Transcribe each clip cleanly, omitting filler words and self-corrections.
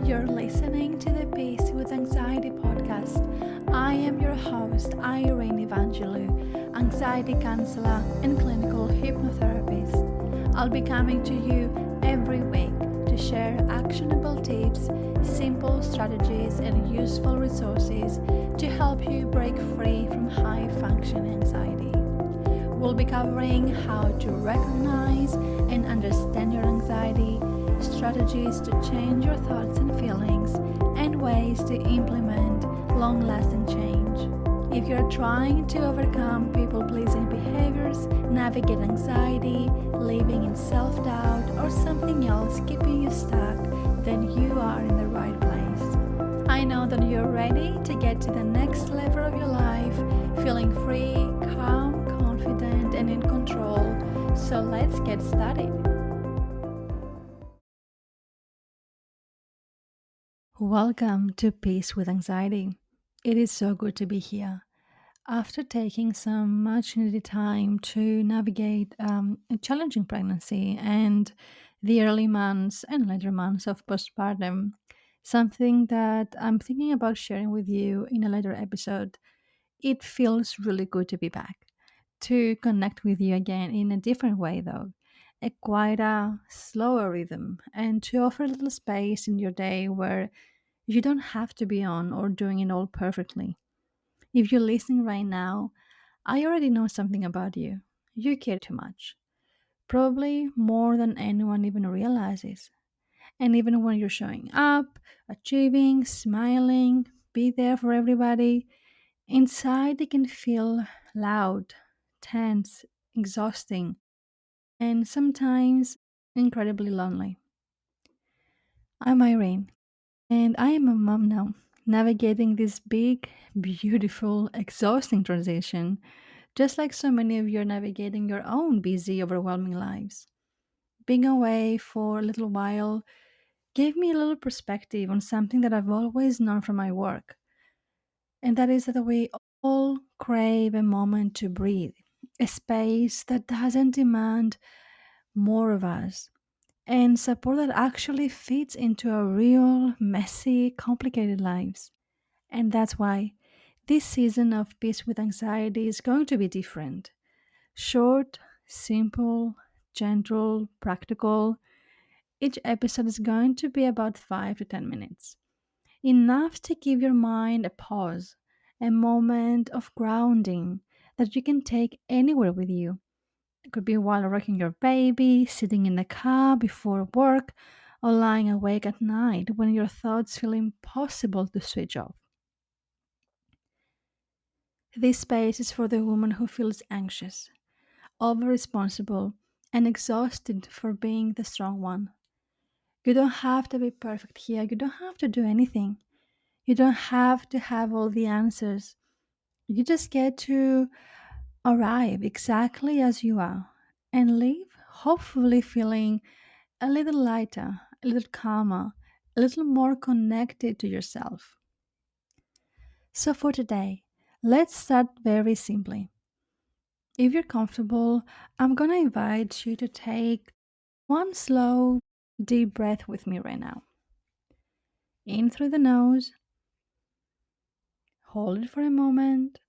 You're listening to the Peace with Anxiety podcast. I am your host, Irene Evangelou, anxiety counselor and clinical hypnotherapist. I'll be coming to you every week to share actionable tips, simple strategies, and useful resources to help you break free from high function anxiety. We'll be covering how to recognize and understand your anxiety, strategies to change your thoughts and feelings, and ways to implement long lasting change. If you're trying to overcome people pleasing behaviors, navigate anxiety, living in self doubt, or something else keeping you stuck, then you are in the right place. I know that you're ready to get to the next level of your life, feeling free, calm, confident, and in control. So let's get started. Welcome to Peace with Anxiety. It is so good to be here. After taking some much needed time to navigate a challenging pregnancy and the early months and later months of postpartum, something that I'm thinking about sharing with you in a later episode, it feels really good to be back, to connect with you again in a different way, though, a quieter, slower rhythm, and to offer a little space in your day where you don't have to be on or doing it all perfectly. If you're listening right now, I already know something about you. You care too much. Probably more than anyone even realizes. And even when you're showing up, achieving, smiling, be there for everybody, inside it can feel loud, tense, exhausting, and sometimes incredibly lonely. I'm Irene, and I am a mom now, navigating this big, beautiful, exhausting transition, just like so many of you are navigating your own busy, overwhelming lives. Being away for a little while gave me a little perspective on something that I've always known from my work, and that is that we all crave a moment to breathe, a space that doesn't demand more of us, and support that actually fits into our real, messy, complicated lives. And that's why this season of Peace with Anxiety is going to be different. Short, simple, gentle, practical. Each episode is going to be about 5 to 10 minutes. Enough to give your mind a pause, a moment of grounding that you can take anywhere with you. It could be while rocking your baby, sitting in the car before work, or lying awake at night when your thoughts feel impossible to switch off. This space is for the woman who feels anxious, over responsible, and exhausted for being the strong one. You don't have to be perfect here. You don't have to do anything. You don't have to have all the answers. You just get to arrive exactly as you are and leave, hopefully, feeling a little lighter, a little calmer, a little more connected to yourself. So, for today, let's start very simply. If you're comfortable, I'm gonna invite you to take one slow, deep breath with me right now. In through the nose, hold it for a moment,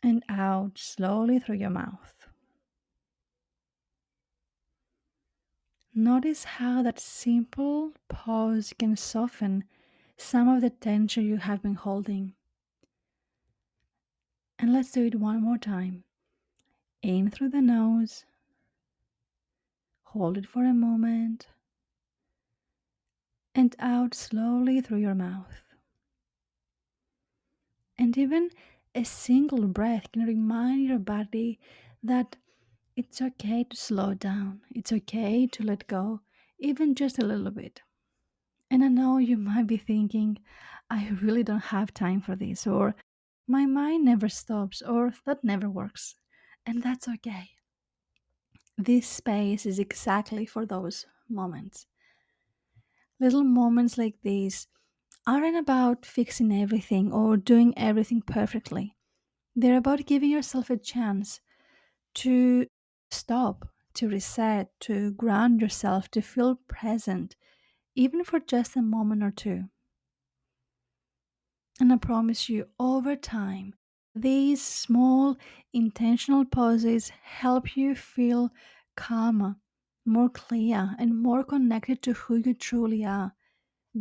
and out slowly through your mouth. Notice how that simple pause can soften some of the tension you have been holding. And let's do it one more time. In through the nose, hold it for a moment, and out slowly through your mouth. And even a single breath can remind your body that it's okay to slow down. It's okay to let go, even just a little bit. And I know you might be thinking, I really don't have time for this, or my mind never stops, or that never works. And that's okay. This space is exactly for those moments. Little moments like these aren't about fixing everything or doing everything perfectly. They're about giving yourself a chance to stop, to reset, to ground yourself, to feel present even for just a moment or two. And I promise you, over time, these small intentional pauses help you feel calmer, more clear, and more connected to who you truly are,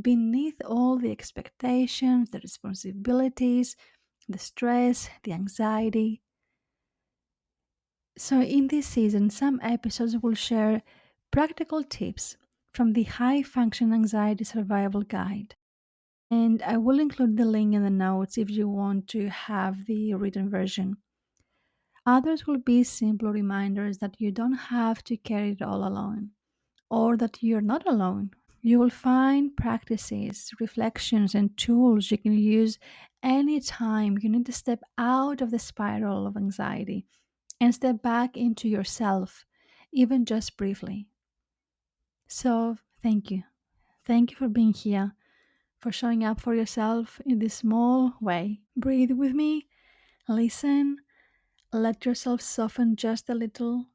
beneath all the expectations, the responsibilities, the stress, the anxiety. So, in this season, some episodes will share practical tips from the High Function Anxiety Survival Guide. And I will include the link in the notes if you want to have the written version. Others will be simple reminders that you don't have to carry it all alone, or that you're not alone. You will find practices, reflections, and tools you can use anytime you need to step out of the spiral of anxiety and step back into yourself, even just briefly. So, thank you. Thank you for being here, for showing up for yourself in this small way. Breathe with me, listen, let yourself soften just a little.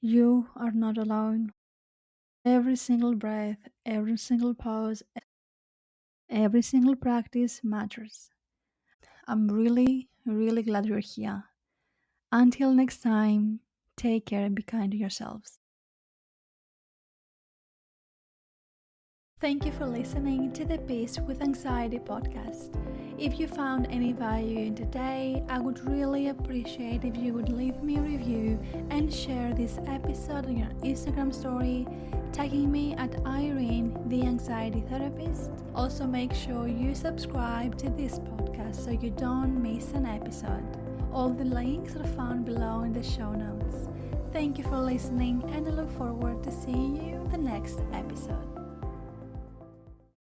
You are not alone. Every single breath, every single pause, every single practice matters. I'm really, really glad you're here. Until next time, take care and be kind to yourselves. Thank you for listening to the Peace with Anxiety podcast. If you found any value in today, I would really appreciate if you would leave me a review and share this episode on your Instagram story, tagging me at Irene, the anxiety therapist. Also, make sure you subscribe to this podcast so you don't miss an episode. All the links are found below in the show notes. Thank you for listening, and I look forward to seeing you in the next episode.